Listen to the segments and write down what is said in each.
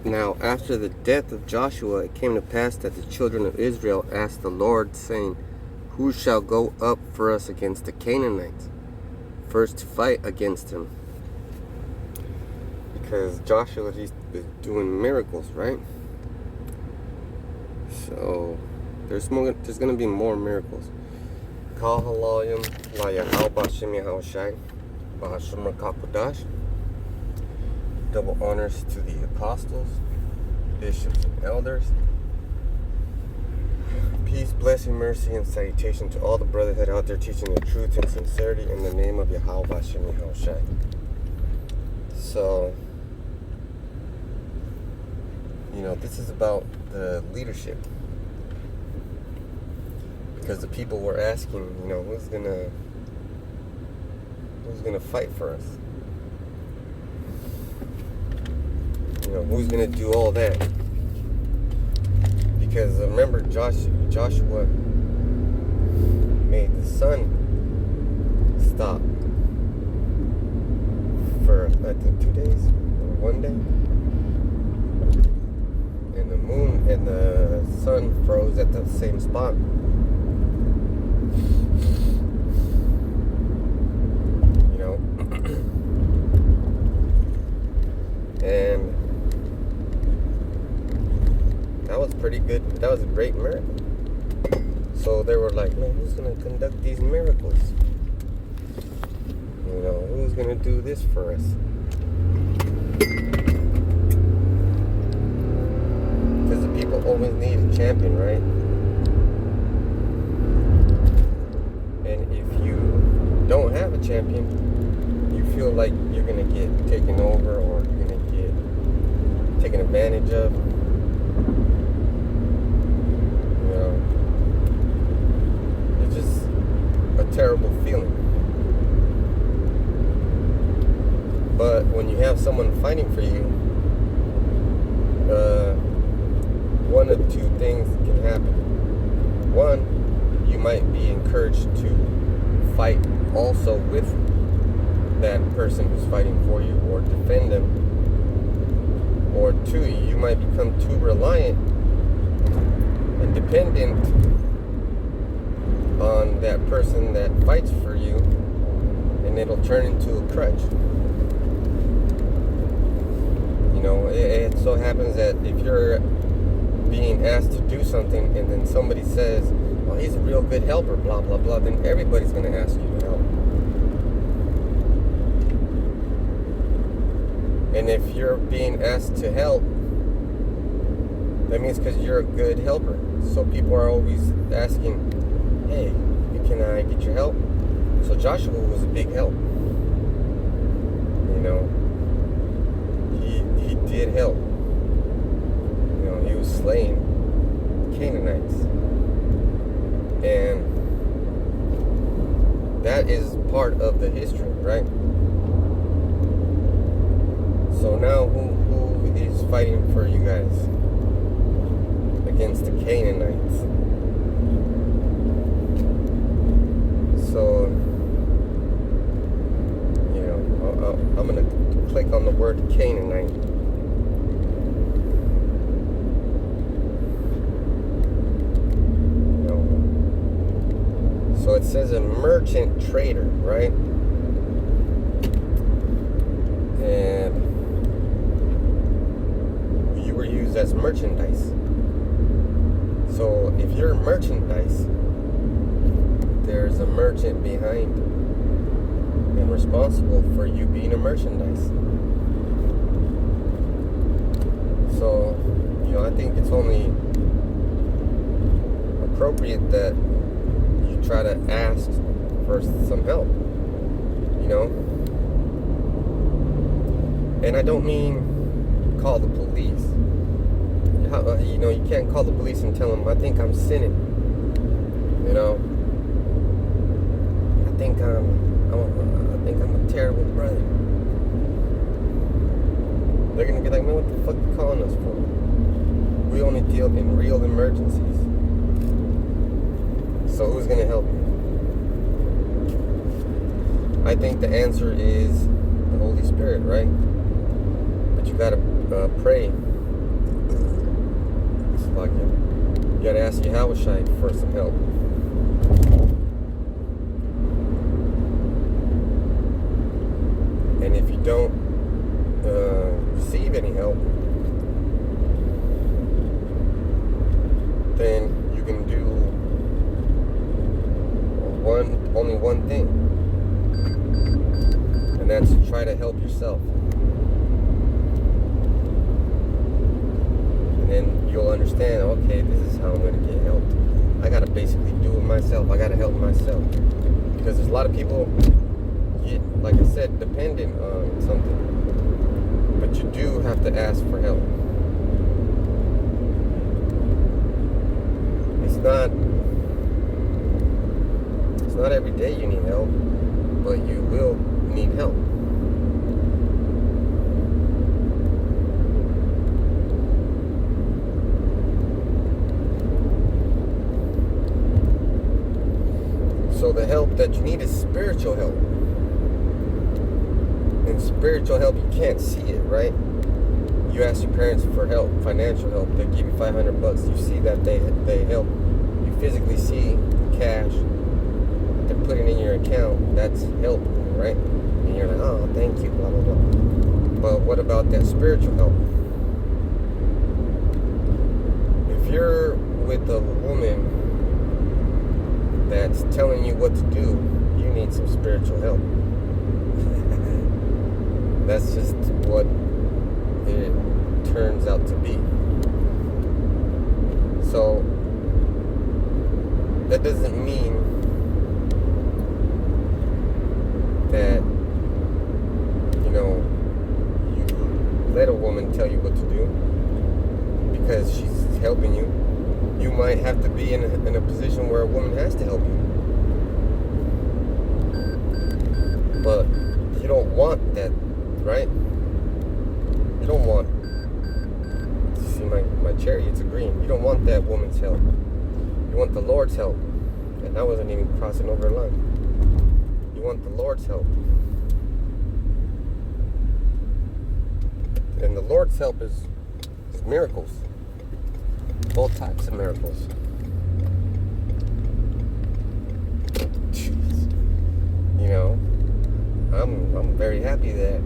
Now, after the death of Joshua, it came to pass that the children of Israel asked the Lord, saying, Who shall go up for us against the Canaanites, first to fight against him? Because Joshua is doing miracles, right? So there's going to be more miracles. Kal halayim la Yahal B'Shem Yahushai B'Hashem Rakakodash. Double honors to the apostles, bishops, and elders. Peace, blessing, mercy, and salutation to all the brotherhood out there teaching the truth and sincerity in the name of Yahweh B'Shem Yahushai. So, this is about the leadership. Because the people were asking, who's gonna fight for us? Who's gonna do all that? Because remember, Joshua made the sun stop for, I think, 2 days or 1 day, and the moon and the sun froze at the same spot. And that was pretty good. That was a great miracle. So they were like, man, who's going to conduct these miracles? Who's going to do this for us? Because the people always need a champion, right? And if you don't have a champion, you feel like you're going to get taken over, or you're going to get taken advantage of. It's just a terrible feeling. But when you have someone fighting for you, one of two things can happen. One, you might be encouraged to fight also with that person who's fighting for you, or defend them. Or two, you might become too reliant and dependent on that person that fights for you, and it'll turn into a crutch. It so happens that if you're being asked to do something and then somebody says, well, he's a real good helper, blah, blah, blah, then everybody's going to ask you to help. And if you're being asked to help, that means because you're a good helper. So people are always asking, hey, can I get your help? So Joshua was a big help. He did help. He was slaying Canaanites. And that is part of the history, right? So now who is fighting for you guys against the Canaanites? So, I'm going to click on the word Canaanite. So it says a merchant trader, right? And you were used as merchandise. So if you're merchandise, there's a merchant behind and responsible for you being a merchandise. So, I think it's only appropriate that you try to ask for some help, And I don't mean call the police. You can't call the police and tell them, I think I'm sinning. I think I'm a terrible brother. They're gonna be like, man, what the fuck you calling us for? We only deal in real emergencies. So who's gonna help you? I think the answer is the Holy Spirit, right? But you gotta pray pocket. You gotta ask Yahweh Shai for some help. And if you don't receive any help, then you can do only one thing, and that's to try to help yourself. And then you'll understand, okay, this is how I'm going to get help. I got to basically do it myself. I got to help myself. Because there's a lot of people, like I said, dependent on something. But you do have to ask for help. It's not every day you need help, but you will need help. So the help that you need is spiritual help. And spiritual help, you can't see it, right? You ask your parents for help, financial help, they give you $500. You see that they help. You physically see cash. They're putting in your account. That's help, right? And you're like, oh, thank you, blah, blah, blah. But what about that spiritual help? If you're with a woman that's telling you what to do, you need some spiritual help. That's just what it turns out to be. So that doesn't mean that, you let a woman tell you what to do because she's helping you. You might have to be in a position where a woman has to help you. But you don't want that, right? You don't want, you see my Chariots are green. You don't want that woman's help. You want the Lord's help. And I wasn't even crossing over a line. You want the Lord's help. And the Lord's help is miracles. All types of miracles. I'm very happy that,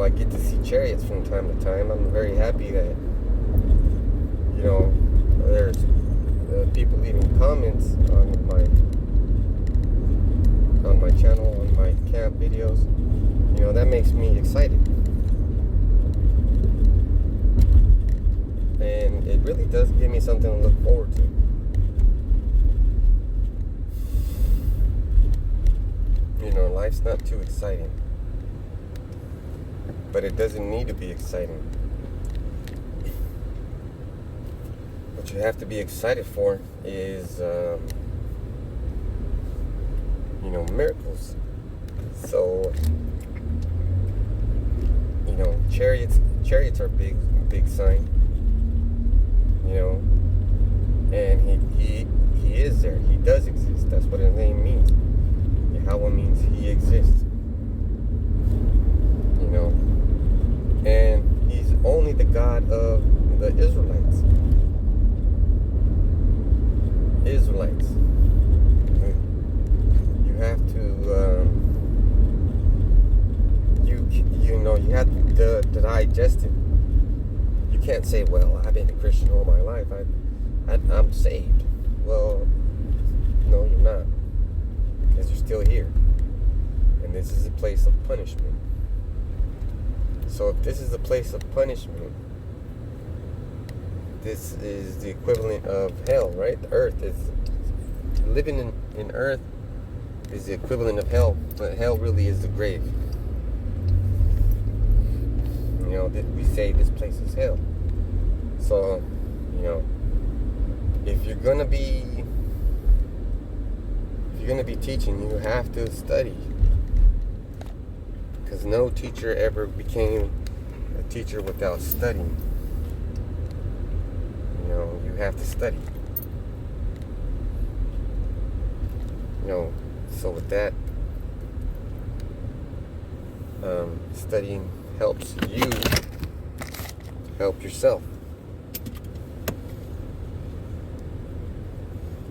I get to see Chariots from time to time. I'm very happy that, there's people leaving comments on my channel, on my camp videos. That makes me excited. And it really does give me something to look forward to. Life's not too exciting. But it doesn't need to be exciting. What you have to be excited for is, miracles. So, chariots are big sign. And he is there. He does exist. That's what his name means. Yahweh means he exists. And he's only the God of the Israelites. You have to, you have to digest it. You can't say, well, I've been a Christian all my life. I'm saved. Well, no, you're not. Because you're still here. And this is a place of punishment. So if this is a place of punishment, this is the equivalent of hell, right? The earth is, living in earth is the equivalent of hell. But hell really is the grave. We say this place is hell. So, if you're gonna be teaching, you have to study. Because no teacher ever became a teacher without studying. You have to study. So with that, studying helps you help yourself.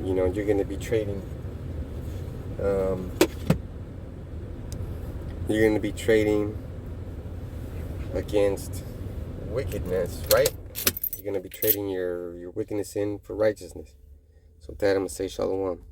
You know, you're going to be trading. You're going to be trading against wickedness, right? You're going to be trading your wickedness in for righteousness. So with that, I'm going to say shalom.